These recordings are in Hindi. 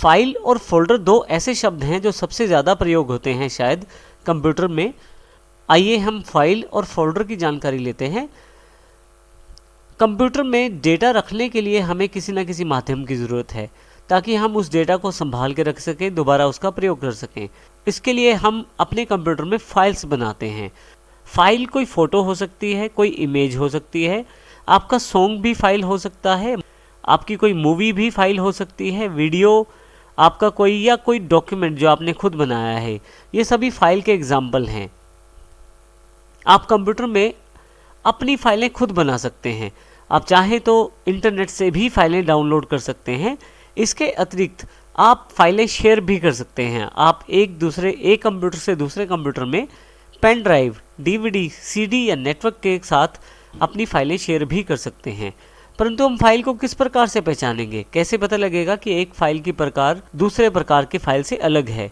फाइल और फोल्डर दो ऐसे शब्द हैं जो सबसे ज़्यादा प्रयोग होते हैं शायद कंप्यूटर में। आइए हम फाइल और फोल्डर की जानकारी लेते हैं। कंप्यूटर में डेटा रखने के लिए हमें किसी न किसी माध्यम की ज़रूरत है ताकि हम उस डेटा को संभाल के रख सकें, दोबारा उसका प्रयोग कर सकें। इसके लिए हम अपने कंप्यूटर में फाइल्स बनाते हैं। फाइल कोई फ़ोटो हो सकती है, कोई इमेज हो सकती है, आपका सॉन्ग भी फाइल हो सकता है, आपकी कोई मूवी भी फाइल हो सकती है, वीडियो आपका कोई या कोई डॉक्यूमेंट जो आपने खुद बनाया है, ये सभी फाइल के एग्जाम्पल हैं। आप कंप्यूटर में अपनी फाइलें खुद बना सकते हैं। आप चाहें तो इंटरनेट से भी फाइलें डाउनलोड कर सकते हैं। इसके अतिरिक्त आप फाइलें शेयर भी कर सकते हैं। आप एक कंप्यूटर से दूसरे कंप्यूटर में पेन ड्राइव, डीवीडी, सीडी या नेटवर्क के साथ अपनी फाइलें शेयर भी कर सकते हैं। परंतु हम फाइल को किस प्रकार से पहचानेंगे? कैसे पता लगेगा कि एक फाइल की प्रकार दूसरे प्रकार की फाइल से अलग है?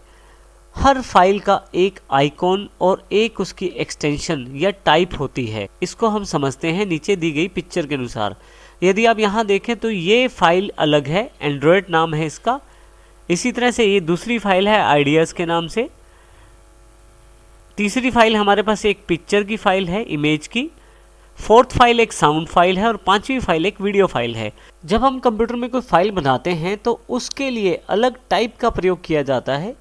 हर फाइल का एक आइकॉन और एक उसकी एक्सटेंशन या टाइप होती है। इसको हम समझते हैं नीचे दी गई पिक्चर के अनुसार। यदि आप यहाँ देखें तो ये फाइल अलग है, एंड्रॉयड नाम है इसका। इसी तरह से ये दूसरी फाइल है आइडियाज़ के नाम से। तीसरी फाइल हमारे पास एक पिक्चर की फाइल है, इमेज की। फोर्थ फाइल एक साउंड फाइल है और पांचवी फाइल एक वीडियो फाइल है। जब हम कंप्यूटर में कोई फाइल बनाते हैं तो उसके लिए अलग टाइप का प्रयोग किया जाता है।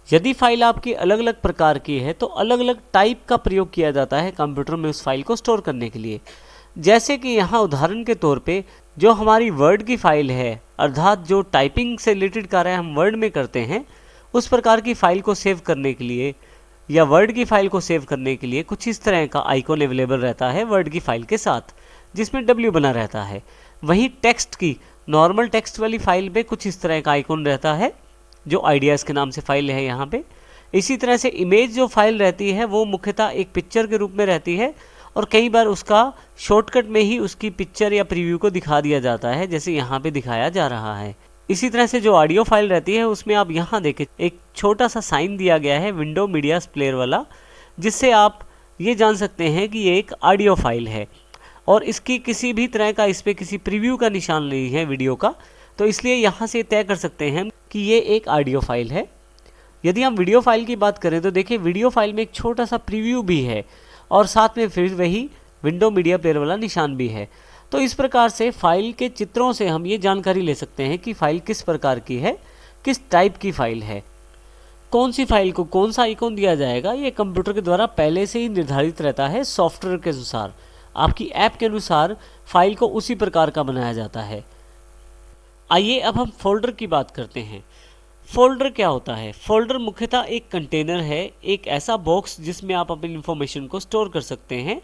यदि फाइल आपकी अलग अलग प्रकार की है तो अलग अलग टाइप का प्रयोग किया जाता है कंप्यूटर में उस फाइल को स्टोर करने के लिए। जैसे कि यहाँ उदाहरण के तौर पे जो हमारी वर्ड की फाइल है, अर्थात जो टाइपिंग से रिलेटेड कार्य हम वर्ड में करते हैं, उस प्रकार की फाइल को सेव करने के लिए या वर्ड की फाइल को सेव करने के लिए कुछ इस तरह का आइकॉन अवेलेबल रहता है वर्ड की फाइल के साथ, जिसमें W बना रहता है। वहीं टेक्स्ट की नॉर्मल टेक्स्ट वाली फाइल पे कुछ इस तरह का आइकॉन रहता है जो आइडियाज़ के नाम से फाइल है यहाँ पे। इसी तरह से इमेज जो फाइल रहती है वो मुख्यतः एक पिक्चर के रूप में रहती है और कई बार उसका शॉर्टकट में ही उसकी पिक्चर या प्रीव्यू को दिखा दिया जाता है, जैसे यहाँ पे दिखाया जा रहा है। इसी तरह से जो ऑडियो फाइल रहती है उसमें आप यहाँ देखें एक छोटा सा साइन दिया गया है विंडो मीडिया प्लेयर वाला, जिससे आप ये जान सकते हैं कि ये एक ऑडियो फाइल है और इसकी किसी भी तरह का इस पर किसी प्रीव्यू का निशान नहीं है वीडियो का, तो इसलिए यहाँ से तय कर सकते हैं कि ये एक ऑडियो फाइल है। यदि हम वीडियो फाइल की बात करें तो देखिए वीडियो फाइल में एक छोटा सा प्रीव्यू भी है और साथ में फिर वही विंडो मीडिया प्लेयर वाला निशान भी है। तो इस प्रकार से फाइल के चित्रों से हम ये जानकारी ले सकते हैं कि फाइल किस प्रकार की है, किस टाइप की फाइल है। कौन सी फाइल को कौन सा आइकॉन दिया जाएगा ये कंप्यूटर के द्वारा पहले से ही निर्धारित रहता है सॉफ्टवेयर के अनुसार। आपकी ऐप के अनुसार फाइल को उसी प्रकार का बनाया जाता है। आइए अब हम फोल्डर की बात करते हैं। फोल्डर क्या होता है? फोल्डर मुख्यतः एक कंटेनर है, एक ऐसा बॉक्स जिसमें आप अपनी इंफॉर्मेशन को स्टोर कर सकते हैं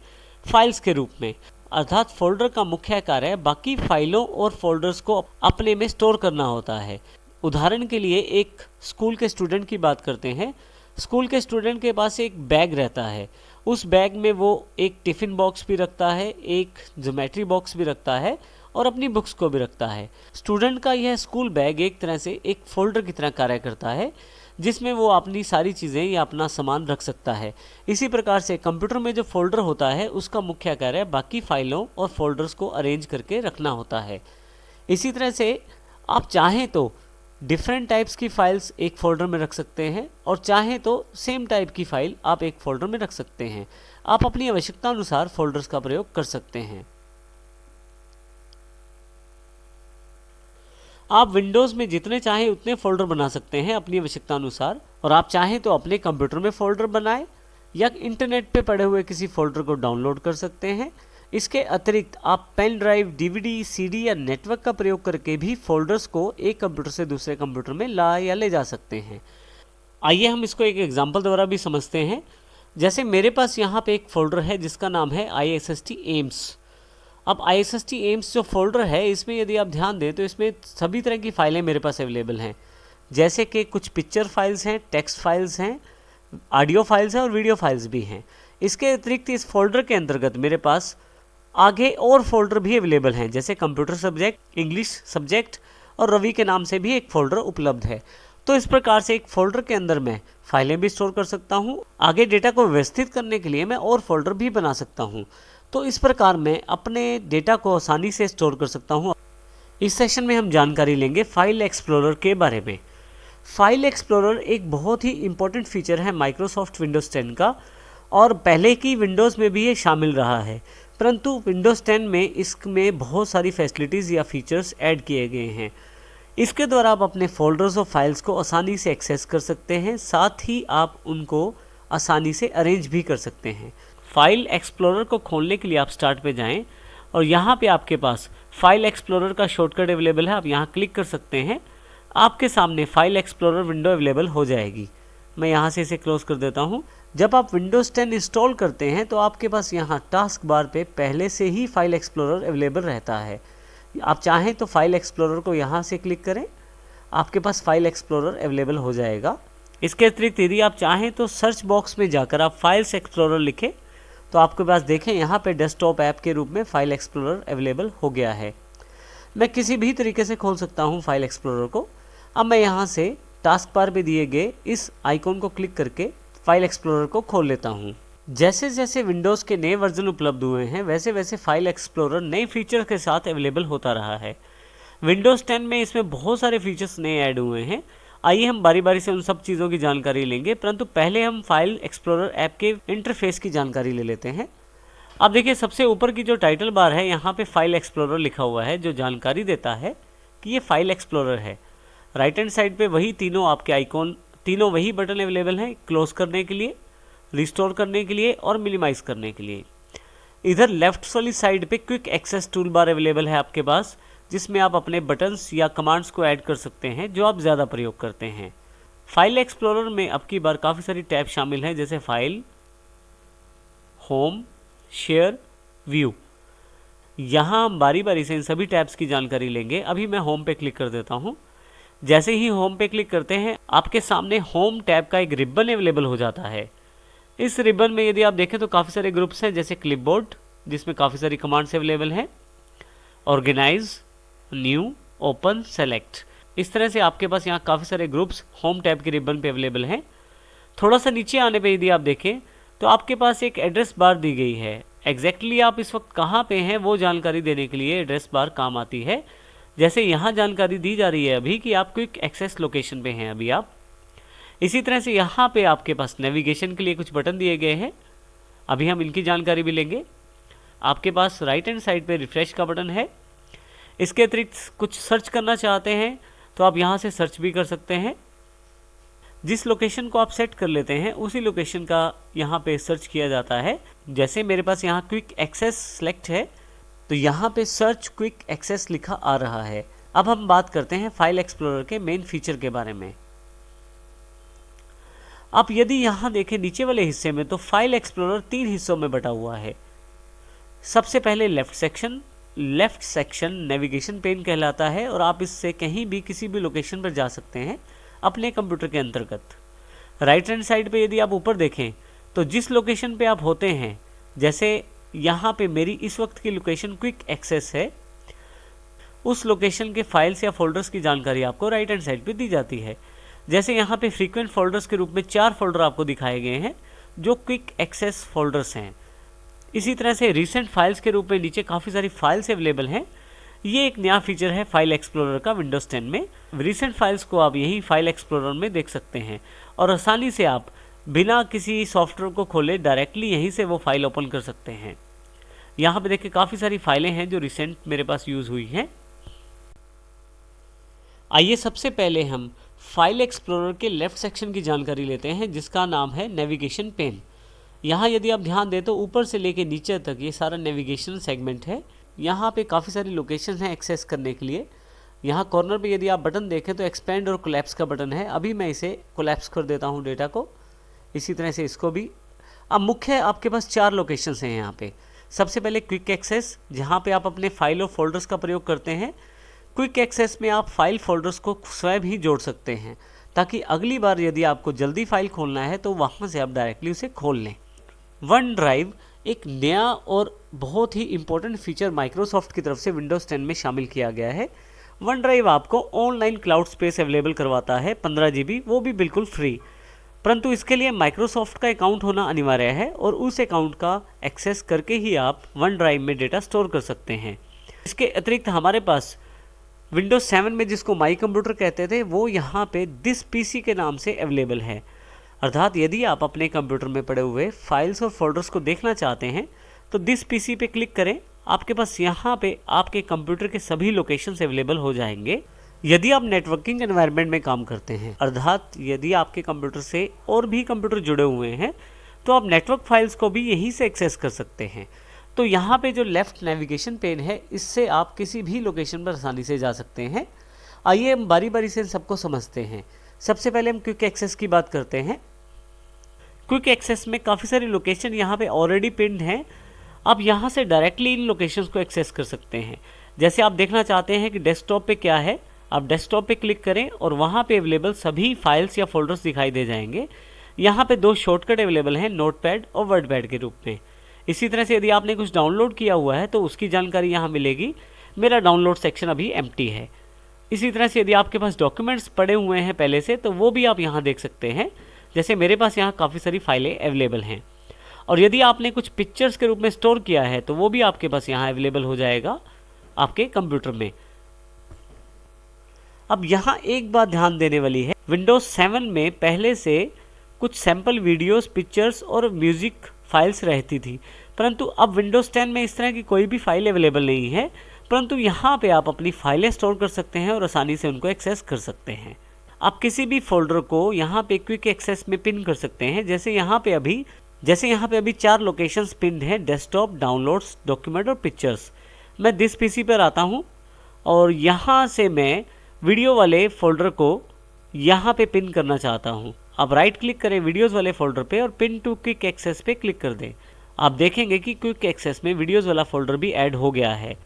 फाइल्स के रूप में। अर्थात फोल्डर का मुख्य कार्य बाकी फाइलों और फोल्डर्स को अपने में स्टोर करना होता है। उदाहरण के लिए एक स्कूल के स्टूडेंट की बात करते हैं। स्कूल के स्टूडेंट के पास एक बैग रहता है, उस बैग में वो एक टिफ़िन बॉक्स भी रखता है, एक ज्योमेट्री बॉक्स भी रखता है और अपनी बुक्स को भी रखता है। स्टूडेंट का यह स्कूल बैग एक तरह से एक फोल्डर की तरह कार्य करता है जिसमें वो अपनी सारी चीज़ें या अपना सामान रख सकता है। इसी प्रकार से कंप्यूटर में जो फोल्डर होता है उसका मुख्य कार्य बाकी फाइलों और फोल्डर्स को अरेंज करके रखना होता है। इसी तरह से आप चाहें तो डिफरेंट टाइप्स की फाइल्स एक फोल्डर में रख सकते हैं और चाहें तो सेम टाइप की फाइल आप एक फोल्डर में रख सकते हैं। आप अपनी आवश्यकता अनुसार फोल्डर्स का प्रयोग कर सकते हैं। आप विंडोज़ में जितने चाहें उतने फ़ोल्डर बना सकते हैं अपनी आवश्यकता अनुसार, और आप चाहें तो अपने कंप्यूटर में फ़ोल्डर बनाएं या इंटरनेट पे पड़े हुए किसी फ़ोल्डर को डाउनलोड कर सकते हैं। इसके अतिरिक्त आप पेन ड्राइव, डीवीडी, सीडी या नेटवर्क का प्रयोग करके भी फ़ोल्डर्स को एक कंप्यूटर से दूसरे कंप्यूटर में ला या ले जा सकते हैं। आइए हम इसको एक एग्जाम्पल द्वारा भी समझते हैं। जैसे मेरे पास यहाँ पे एक फ़ोल्डर है जिसका नाम है ISST एम्स। अब ISST एम्स जो फोल्डर है इसमें यदि आप ध्यान दें तो इसमें सभी तरह की फ़ाइलें मेरे पास अवेलेबल हैं, जैसे कि कुछ पिक्चर फाइल्स हैं, टेक्स्ट फाइल्स हैं, ऑडियो फाइल्स हैं और वीडियो फाइल्स भी हैं। इसके अतिरिक्त इस फोल्डर के अंतर्गत मेरे पास आगे और फोल्डर भी अवेलेबल हैं, जैसे कंप्यूटर सब्जेक्ट, इंग्लिश सब्जेक्ट और रवि के नाम से भी एक फ़ोल्डर उपलब्ध है। तो इस प्रकार से एक फ़ोल्डर के अंदर मैं फाइलें भी स्टोर कर सकता हूँ। आगे डेटा को व्यवस्थित करने के लिए मैं और फोल्डर भी बना सकता हूँ। तो इस प्रकार मैं अपने डेटा को आसानी से स्टोर कर सकता हूँ। इस सेशन में हम जानकारी लेंगे फाइल एक्सप्लोरर के बारे में। फाइल एक्सप्लोरर एक बहुत ही इम्पोर्टेंट फीचर है माइक्रोसॉफ्ट विंडोज़ 10 का, और पहले की विंडोज़ में भी ये शामिल रहा है, परंतु विंडोज़ 10 में इसमें बहुत सारी फैसिलिटीज़ या फीचर्स ऐड किए गए हैं। इसके द्वारा आप अपने फोल्डर्स और फाइल्स को आसानी से एक्सेस कर सकते हैं, साथ ही आप उनको आसानी से अरेंज भी कर सकते हैं। फाइल एक्सप्लोरर को खोलने के लिए आप स्टार्ट पे जाएं और यहाँ पे आपके पास फाइल एक्सप्लोरर का शॉर्टकट अवेलेबल है, आप यहाँ क्लिक कर सकते हैं। आपके सामने फाइल एक्सप्लोरर विंडो अवेलेबल हो जाएगी। मैं यहाँ से इसे क्लोज कर देता हूँ। जब आप विंडोज़ 10 इंस्टॉल करते हैं तो आपके पास यहाँ टास्क बार पे पहले से ही फाइल एक्सप्लोरर अवेलेबल रहता है। आप चाहें तो फाइल एक्सप्लोरर को यहाँ से क्लिक करें, आपके पास फाइल एक्सप्लोरर अवेलेबल हो जाएगा। इसके अतिरिक्त यदि आप चाहें तो सर्च बॉक्स में जाकर आप फाइल्स एक्सप्लोरर लिखें तो आपके पास देखें यहाँ पे डेस्कटॉप ऐप के रूप में फाइल एक्सप्लोरर अवेलेबल हो गया है। मैं किसी भी तरीके से खोल सकता हूँ फाइल एक्सप्लोरर को। अब मैं यहाँ से टास्क बार पे दिए गए इस आइकॉन को क्लिक करके फाइल एक्सप्लोरर को खोल लेता हूँ। जैसे जैसे विंडोज़ के नए वर्जन उपलब्ध हुए हैं वैसे वैसे फाइल एक्सप्लोरर नए फीचर के साथ अवेलेबल होता रहा है। विंडोज़ 10 में इसमें बहुत सारे फीचर्स नए ऐड हुए हैं। आइए हम बारी बारी से उन सब चीज़ों की जानकारी लेंगे, परंतु पहले हम फाइल एक्सप्लोरर ऐप के इंटरफेस की जानकारी ले लेते हैं। अब देखिए सबसे ऊपर की जो टाइटल बार है यहाँ पे फाइल एक्सप्लोरर लिखा हुआ है, जो जानकारी देता है कि ये फाइल एक्सप्लोरर है। राइट हैंड साइड पे वही तीनों आपके आइकॉन, तीनों वही बटन अवेलेबल हैं क्लोज करने के लिए, रिस्टोर करने के लिए और मिनिमाइज करने के लिए। इधर लेफ्ट वाली साइड पे quick access tool bar available है आपके पास, जिसमें आप अपने बटन्स या कमांड्स को ऐड कर सकते हैं जो आप ज़्यादा प्रयोग करते हैं। फाइल एक्सप्लोरर में अब की बार काफ़ी सारी टैब शामिल हैं, जैसे फाइल, होम, शेयर, व्यू। यहाँ हम बारी बारी से इन सभी टैब्स की जानकारी लेंगे। अभी मैं होम पे क्लिक कर देता हूँ। जैसे ही होम पे क्लिक करते हैं आपके सामने होम टैब का एक रिबन अवेलेबल हो जाता है। इस रिबन में यदि आप देखें तो काफ़ी सारे ग्रुप्स हैं, जैसे क्लिपबोर्ड जिसमें काफ़ी सारी कमांड्स अवेलेबल हैं, ऑर्गेनाइज, न्यू, ओपन, सेलेक्ट। इस तरह से आपके पास यहाँ काफ़ी सारे ग्रुप्स होम टैब के रिबन पे अवेलेबल हैं। थोड़ा सा नीचे आने पे यदि आप देखें तो आपके पास एक एड्रेस बार दी गई है। एग्जैक्टली आप इस वक्त कहाँ पे हैं वो जानकारी देने के लिए एड्रेस बार काम आती है। जैसे यहाँ जानकारी दी जा रही है अभी कि आप क्विक एक्सेस लोकेशन पे हैं अभी आप। इसी तरह से यहाँ पे आपके पास नेविगेशन के लिए कुछ बटन दिए गए हैं, अभी हम इनकी जानकारी भी लेंगे। आपके पास राइट हैंड साइड पे रिफ्रेश का बटन है। इसके अतिरिक्त कुछ सर्च करना चाहते हैं तो आप यहाँ से सर्च भी कर सकते हैं। जिस लोकेशन को आप सेट कर लेते हैं उसी लोकेशन का यहाँ पे सर्च किया जाता है। जैसे मेरे पास यहाँ क्विक एक्सेस सेलेक्ट है तो यहाँ पे सर्च क्विक एक्सेस लिखा आ रहा है। अब हम बात करते हैं फाइल एक्सप्लोरर के मेन फीचर के बारे में। आप यदि यहाँ देखें नीचे वाले हिस्से में तो फाइल एक्सप्लोरर 3 हिस्सों में बटा हुआ है। सबसे पहले लेफ्ट सेक्शन नेविगेशन पेन कहलाता है और आप इससे कहीं भी किसी भी लोकेशन पर जा सकते हैं अपने कंप्यूटर के अंतर्गत। राइट हैंड साइड पे यदि आप ऊपर देखें तो जिस लोकेशन पे आप होते हैं, जैसे यहाँ पे मेरी इस वक्त की लोकेशन क्विक एक्सेस है, उस लोकेशन के फाइल्स या फोल्डर्स की जानकारी आपको राइट हैंड साइड पे दी जाती है। जैसे यहाँ पे फ्रीक्वेंट फोल्डर्स के रूप में 4 फोल्डर आपको दिखाए गए हैं जो क्विक एक्सेस फोल्डर्स हैं। इसी तरह से रिसेंट फाइल्स के रूप में नीचे काफ़ी सारी फाइल्स अवेलेबल हैं। ये एक नया फीचर है फाइल एक्सप्लोरर का विंडोज़ 10 में। रिसेंट फाइल्स को आप यही फाइल एक्सप्लोरर में देख सकते हैं और आसानी से आप बिना किसी सॉफ्टवेयर को खोले डायरेक्टली यहीं से वो फाइल ओपन कर सकते हैं। यहाँ पे देखिए काफ़ी सारी फाइलें हैं जो रिसेंट मेरे पास यूज़ हुई हैं। आइए सबसे पहले हम फाइल एक्सप्लोरर के लेफ्ट सेक्शन की जानकारी लेते हैं, जिसका नाम है नेविगेशन पेन। यहाँ यदि आप ध्यान दें तो ऊपर से लेके नीचे तक ये सारा नेविगेशन सेगमेंट है। यहाँ पे काफ़ी सारी लोकेशन हैं एक्सेस करने के लिए। यहाँ कॉर्नर पे यदि आप बटन देखें तो एक्सपेंड और कोलैप्स का बटन है। अभी मैं इसे कोलैप्स कर देता हूँ डेटा को। इसी तरह से इसको भी। अब मुख्य आपके पास 4 लोकेशंस हैं यहाँ पे। सबसे पहले क्विक एक्सेस, जहाँ पे आप अपने फाइल और फोल्डर्स का प्रयोग करते हैं। क्विक एक्सेस में आप फाइल फोल्डर्स को स्वयं ही जोड़ सकते हैं ताकि अगली बार यदि आपको जल्दी फाइल खोलना है तो वहाँ से आप डायरेक्टली उसे खोल लें। वन ड्राइव एक नया और बहुत ही इम्पोर्टेंट फीचर माइक्रोसॉफ्ट की तरफ से विंडोज़ 10 में शामिल किया गया है। वन ड्राइव आपको ऑनलाइन क्लाउड स्पेस अवेलेबल करवाता है 15 GB, वो भी बिल्कुल फ्री। परंतु इसके लिए माइक्रोसॉफ्ट का अकाउंट होना अनिवार्य है और उस अकाउंट का एक्सेस करके ही आप वन ड्राइव में डेटा स्टोर कर सकते हैं। इसके अतिरिक्त हमारे पास विंडोज 7 में जिसको माई कंप्यूटर कहते थे वो यहाँ पे दिस पीसी के नाम से अवेलेबल है। अर्थात यदि आप अपने कंप्यूटर में पड़े हुए फाइल्स और फोल्डर्स को देखना चाहते हैं तो दिस पीसी पे क्लिक करें, आपके पास यहाँ पे आपके कंप्यूटर के सभी लोकेशंस अवेलेबल हो जाएंगे। यदि आप नेटवर्किंग एनवायरनमेंट में काम करते हैं, अर्थात यदि आपके कंप्यूटर से और भी कंप्यूटर जुड़े हुए हैं, तो आप नेटवर्क फाइल्स को भी यहीं से एक्सेस कर सकते हैं। तो यहाँ पे जो लेफ्ट नेविगेशन पेन है, इससे आप किसी भी लोकेशन पर आसानी से जा सकते हैं। आइए हम बारी बारी से सबको समझते हैं। सबसे पहले हम क्विक एक्सेस की बात करते हैं। क्विक एक्सेस में काफ़ी सारी लोकेशन यहाँ पे ऑलरेडी पिन्ड हैं। आप यहाँ से डायरेक्टली इन लोकेशंस को एक्सेस कर सकते हैं। जैसे आप देखना चाहते हैं कि डेस्कटॉप पे क्या है, आप डेस्कटॉप पे क्लिक करें और वहाँ पे अवेलेबल सभी फाइल्स या फोल्डर्स दिखाई दे जाएंगे। यहाँ पे 2 शॉर्टकट अवेलेबल हैं, नोटपैड और वर्डपैड के रूप में। इसी तरह से यदि आपने कुछ डाउनलोड किया हुआ है तो उसकी जानकारी यहाँ मिलेगी। मेरा डाउनलोड सेक्शन अभी एम्प्टी है। इसी तरह से यदि आपके पास डॉक्यूमेंट्स पड़े हुए हैं पहले से, तो वो भी आप यहाँ देख सकते हैं। जैसे मेरे पास यहाँ काफ़ी सारी फाइलें अवेलेबल हैं। और यदि आपने कुछ पिक्चर्स के रूप में स्टोर किया है तो वो भी आपके पास यहाँ अवेलेबल हो जाएगा आपके कंप्यूटर में। अब यहाँ एक बात ध्यान देने वाली है, विंडोज 7 में पहले से कुछ सैम्पल वीडियोस, पिक्चर्स और म्यूज़िक फाइल्स रहती थी, परंतु अब विंडोज़ 10 में इस तरह की कोई भी फाइल अवेलेबल नहीं है। परंतु यहाँ पे आप अपनी फाइलें स्टोर कर सकते हैं और आसानी से उनको एक्सेस कर सकते हैं। आप किसी भी फोल्डर को यहाँ पे क्विक एक्सेस में पिन कर सकते हैं। जैसे यहाँ पे अभी 4 लोकेशंस पिन्ड हैं, डेस्कटॉप, डाउनलोड्स, डॉक्यूमेंट और पिक्चर्स। मैं दिस पीसी पर आता हूँ और यहाँ से मैं वीडियो वाले फोल्डर को यहाँ पे पिन करना चाहता हूँ। आप राइट क्लिक करें वीडियोज़ वाले फोल्डर पे और पिन टू क्विक एक्सेस पे क्लिक कर दें। आप देखेंगे कि क्विक एक्सेस में वीडियोज़ वाला फोल्डर भी ऐड हो गया है।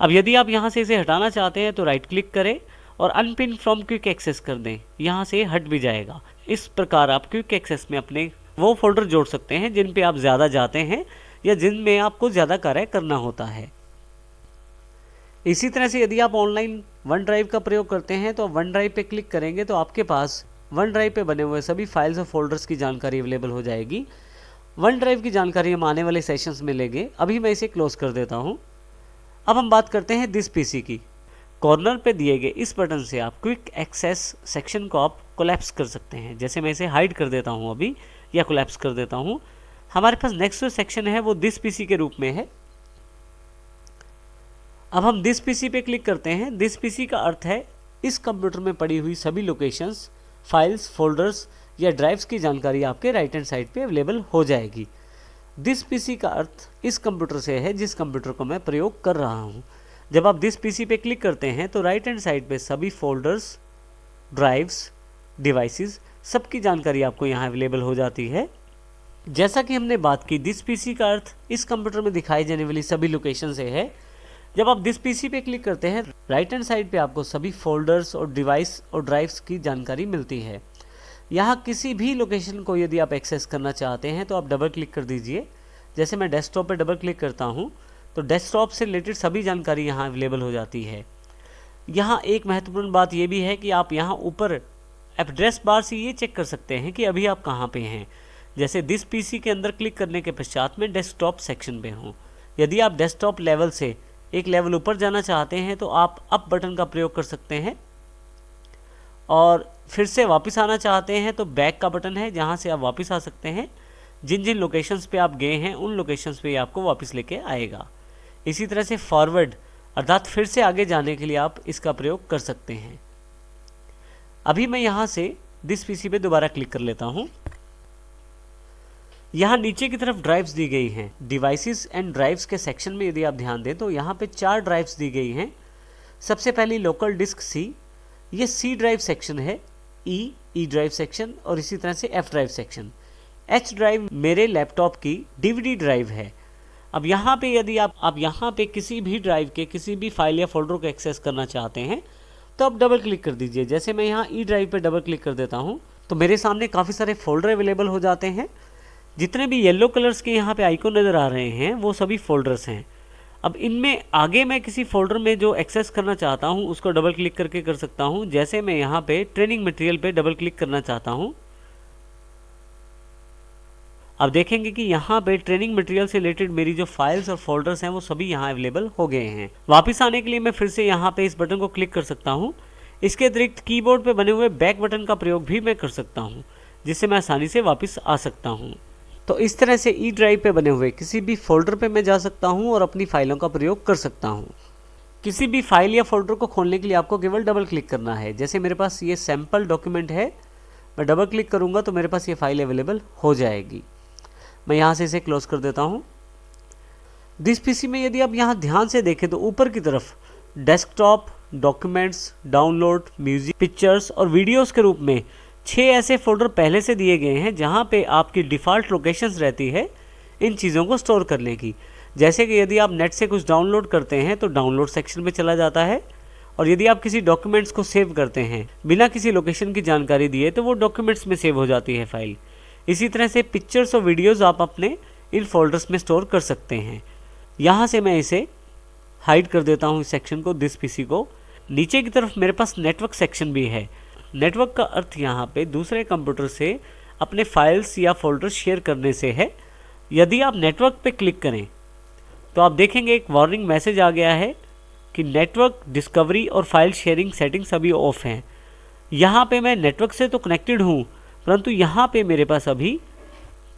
अब यदि आप यहाँ से इसे हटाना चाहते हैं तो राइट क्लिक करें और अनपिन फ्रॉम क्विक एक्सेस कर दें, यहाँ से हट भी जाएगा। इस प्रकार आप क्विक एक्सेस में अपने वो फोल्डर जोड़ सकते हैं जिन पे आप ज़्यादा जाते हैं या जिनमें आपको ज़्यादा कार्य करना होता है। इसी तरह से यदि आप ऑनलाइन वन ड्राइव का प्रयोग करते हैं तो वन ड्राइव पे क्लिक करेंगे तो आपके पास वन ड्राइव पे बने हुए सभी फाइल्स और फोल्डर्स की जानकारी अवेलेबल हो जाएगी। वन ड्राइव की जानकारी हम आने वाले सेशंस में लेंगे। अभी मैं इसे क्लोज कर देता हूँ। अब हम बात करते हैं दिस पीसी की। कॉर्नर पे दिए गए इस बटन से आप क्विक एक्सेस सेक्शन को आप कोलैप्स कर सकते हैं। जैसे मैं इसे हाइड कर देता हूँ अभी, या कोलैप्स कर देता हूँ। हमारे पास नेक्स्ट जो सेक्शन है वो दिस पीसी के रूप में है। अब हम दिस पीसी पे क्लिक करते हैं। दिस पीसी का अर्थ है इस कंप्यूटर में पड़ी हुई सभी लोकेशंस, फाइल्स, फोल्डर्स या ड्राइव्स की जानकारी आपके राइट हैंड साइड पे अवेलेबल हो जाएगी। दिस पीसी का अर्थ इस कंप्यूटर से है जिस कंप्यूटर को मैं प्रयोग कर रहा हूँ। जब आप दिस पीसी पे क्लिक करते हैं तो राइट हैंड साइड पे सभी फोल्डर्स, ड्राइव्स, डिवाइसेस सबकी जानकारी आपको यहाँ अवेलेबल हो जाती है। जैसा कि हमने बात की, दिस पीसी का अर्थ इस कंप्यूटर में दिखाई जाने वाली सभी लोकेशन से है। जब आप दिस पीसी पे क्लिक करते हैं राइट हैंड साइड पे आपको सभी फोल्डर्स और डिवाइस और ड्राइव्स की जानकारी मिलती है। यहाँ किसी भी लोकेशन को यदि आप एक्सेस करना चाहते हैं तो आप डबल क्लिक कर दीजिए। जैसे मैं डेस्कटॉप पे डबल क्लिक करता हूँ तो डेस्कटॉप से रिलेटेड सभी जानकारी यहाँ अवेलेबल हो जाती है। यहाँ एक महत्वपूर्ण बात ये भी है कि आप यहाँ ऊपर एड्रेस बार से ये चेक कर सकते हैं कि अभी आप कहाँ पे हैं। जैसे दिस पीसी के अंदर क्लिक करने के पश्चात मैं डेस्कटॉप सेक्शन पे हूँ। यदि आप डेस्कटॉप लेवल से एक लेवल ऊपर जाना चाहते हैं तो आप अप बटन का प्रयोग कर सकते हैं, और फिर से वापस आना चाहते हैं तो बैक का बटन है जहां से आप वापस आ सकते हैं। जिन जिन लोकेशंस पे आप गए हैं उन लोकेशंस पे आपको वापस लेके आएगा। इसी तरह से फॉरवर्ड अर्थात फिर से आगे जाने के लिए आप इसका प्रयोग कर सकते हैं। अभी मैं यहाँ से दिस पीसी पे दोबारा क्लिक कर लेता हूँ। यहाँ नीचे की तरफ ड्राइव्स दी गई हैं। डिवाइसेस एंड ड्राइव्स के सेक्शन में यदि आप ध्यान दें तो यहाँ पे 4 ड्राइव्स दी गई हैं। सबसे पहली लोकल डिस्क सी, ये सी ड्राइव सेक्शन है, ई ड्राइव सेक्शन और इसी तरह से F drive section. H drive मेरे लैपटॉप की डीवीडी ड्राइव है। अब यहाँ पे यदि आप यहाँ पे किसी भी ड्राइव के किसी भी फाइल या फोल्डर को एक्सेस करना चाहते हैं तो आप डबल क्लिक कर दीजिए। जैसे मैं यहाँ ई ड्राइव पे डबल क्लिक कर देता हूँ तो मेरे सामने काफ़ी सारे फोल्डर अवेलेबल हो जाते हैं। जितने भी येलो कलर्स के यहाँ पे आइकॉन नज़र आ रहे हैं वो सभी फोल्डर्स हैं। अब इनमें आगे मैं किसी फोल्डर में जो एक्सेस करना चाहता हूँ उसको डबल क्लिक करके कर सकता हूँ। जैसे मैं यहाँ पे ट्रेनिंग मटेरियल पे डबल क्लिक करना चाहता हूँ। अब देखेंगे कि यहाँ पे ट्रेनिंग मटेरियल से रिलेटेड मेरी जो फाइल्स और फोल्डर्स हैं वो सभी यहाँ अवेलेबल हो गए हैं। वापस आने के लिए मैं फिर से यहाँ पे इस बटन को क्लिक कर सकता हूँ। इसके अतिरिक्त कीबोर्ड पे बने हुए बैक बटन का प्रयोग भी मैं कर सकता हूँ, जिससे मैं आसानी से वापस आ सकता हूँ। तो इस तरह से ई ड्राइव पे बने हुए किसी भी फोल्डर पे मैं जा सकता हूँ और अपनी फाइलों का प्रयोग कर सकता हूँ। किसी भी फाइल या फोल्डर को खोलने के लिए आपको केवल डबल क्लिक करना है। जैसे मेरे पास ये सैम्पल डॉक्यूमेंट है, मैं डबल क्लिक करूँगा तो मेरे पास ये फाइल अवेलेबल हो जाएगी। मैं यहाँ से इसे क्लोज कर देता हूँ। दिस पीसी में यदि आप यहाँ ध्यान से देखें तो ऊपर की तरफ desktop, documents, download, music, pictures और वीडियोस के रूप में 6 ऐसे फोल्डर पहले से दिए गए हैं जहाँ पे आपकी डिफ़ॉल्ट लोकेशंस रहती है इन चीज़ों को स्टोर करने की। जैसे कि यदि आप नेट से कुछ डाउनलोड करते हैं तो डाउनलोड सेक्शन में चला जाता है, और यदि आप किसी डॉक्यूमेंट्स को सेव करते हैं बिना किसी लोकेशन की जानकारी दिए तो वो डॉक्यूमेंट्स में सेव हो जाती है फाइल। इसी तरह से पिक्चर्स और वीडियोज़ आप अपने इन फोल्डर्स में स्टोर कर सकते हैं। यहाँ से मैं इसे हाइड कर देता हूँ, इस सेक्शन को, दिस पीसी को। नीचे की तरफ मेरे पास नेटवर्क सेक्शन भी है। नेटवर्क का अर्थ यहाँ पे दूसरे कंप्यूटर से अपने फाइल्स या फोल्डर्स शेयर करने से है। यदि आप नेटवर्क पे क्लिक करें तो आप देखेंगे एक वार्निंग मैसेज आ गया है कि नेटवर्क डिस्कवरी और फाइल शेयरिंग सेटिंग सभी ऑफ हैं। यहाँ पे मैं नेटवर्क से तो कनेक्टेड हूँ, परंतु यहाँ पे मेरे पास अभी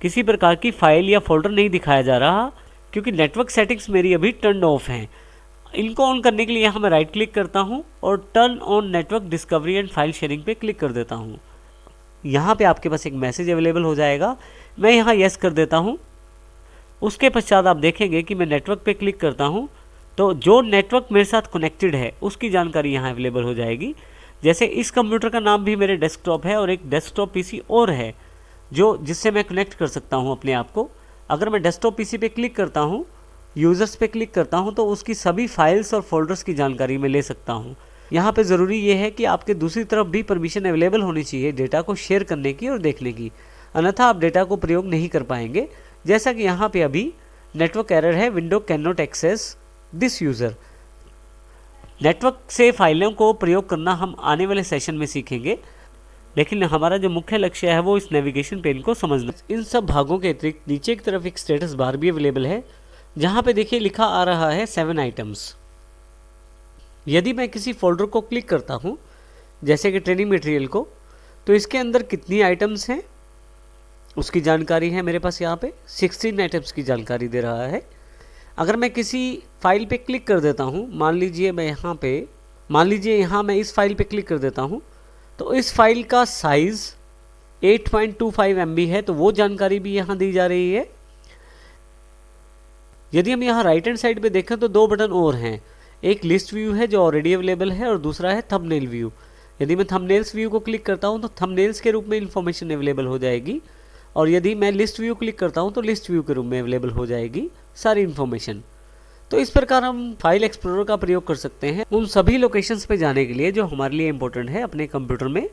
किसी प्रकार की फाइल या फोल्डर नहीं दिखाया जा रहा, क्योंकि नेटवर्क सेटिंग्स मेरी अभी टर्न ऑफ हैं। इनको ऑन करने के लिए यहाँ मैं राइट क्लिक करता हूँ और turn on network discovery and file sharing पे क्लिक कर देता हूँ। यहाँ पे आपके पास एक मैसेज अवेलेबल हो जाएगा। मैं यहाँ यस कर देता हूँ। उसके पश्चात आप देखेंगे कि मैं नेटवर्क पे क्लिक करता हूँ तो जो नेटवर्क मेरे साथ कनेक्टेड है उसकी जानकारी यहाँ अवेलेबल हो जाएगी। जैसे इस कंप्यूटर का नाम भी मेरे डेस्कटॉप है और एक डेस्कटॉप पीसी और है जिससे मैं कनेक्ट कर सकता हूँ अपने आप को। अगर मैं डेस्कटॉप पीसी पे क्लिक करता हूँ, यूज़र्स पे क्लिक करता हूँ, तो उसकी सभी फाइल्स और फोल्डर्स की जानकारी मैं ले सकता हूँ। यहाँ पे ज़रूरी ये है कि आपके दूसरी तरफ भी परमिशन अवेलेबल होनी चाहिए डेटा को शेयर करने की और देखने की, अन्यथा आप डेटा को प्रयोग नहीं कर पाएंगे। जैसा कि यहाँ पे अभी नेटवर्क एरर है, window can not access this user. Network से फाइलों को प्रयोग करना हम आने वाले सेशन में सीखेंगे, लेकिन हमारा जो मुख्य लक्ष्य है वो इस नेविगेशन पेन को समझना। इन सब भागों के अतिरिक्त नीचे की तरफ एक स्टेटस बार भी अवेलेबल है, जहाँ पे देखिए लिखा आ रहा है 7 आइटम्स। यदि मैं किसी फोल्डर को क्लिक करता हूँ, जैसे कि ट्रेनिंग मटेरियल को, तो इसके अंदर कितनी आइटम्स हैं उसकी जानकारी है मेरे पास। यहाँ पे 16 आइटम्स की जानकारी दे रहा है। अगर मैं किसी फाइल पे क्लिक कर देता हूँ, मान लीजिए यहाँ मैं इस फाइल पे क्लिक कर देता हूँ, तो इस फाइल का साइज़ 8.25 MB है, तो वो जानकारी भी यहाँ दी जा रही है। यदि हम यहाँ राइट हैंड साइड पे देखें तो 2 बटन और हैं। एक लिस्ट व्यू है जो ऑलरेडी अवेलेबल है और दूसरा है थंबनेल व्यू। यदि मैं थंबनेल्स व्यू को क्लिक करता हूँ तो थंबनेल्स के रूप में इन्फॉर्मेशन अवेलेबल हो जाएगी, और यदि मैं लिस्ट व्यू क्लिक करता हूँ तो लिस्ट व्यू के रूप में अवेलेबल हो जाएगी सारी इन्फॉर्मेशन। तो इस प्रकार हम फाइल एक्सप्लोरर का प्रयोग कर सकते हैं उन सभी लोकेशंस पे जाने के लिए जो हमारे लिए इंपॉर्टेंट है अपने कंप्यूटर में।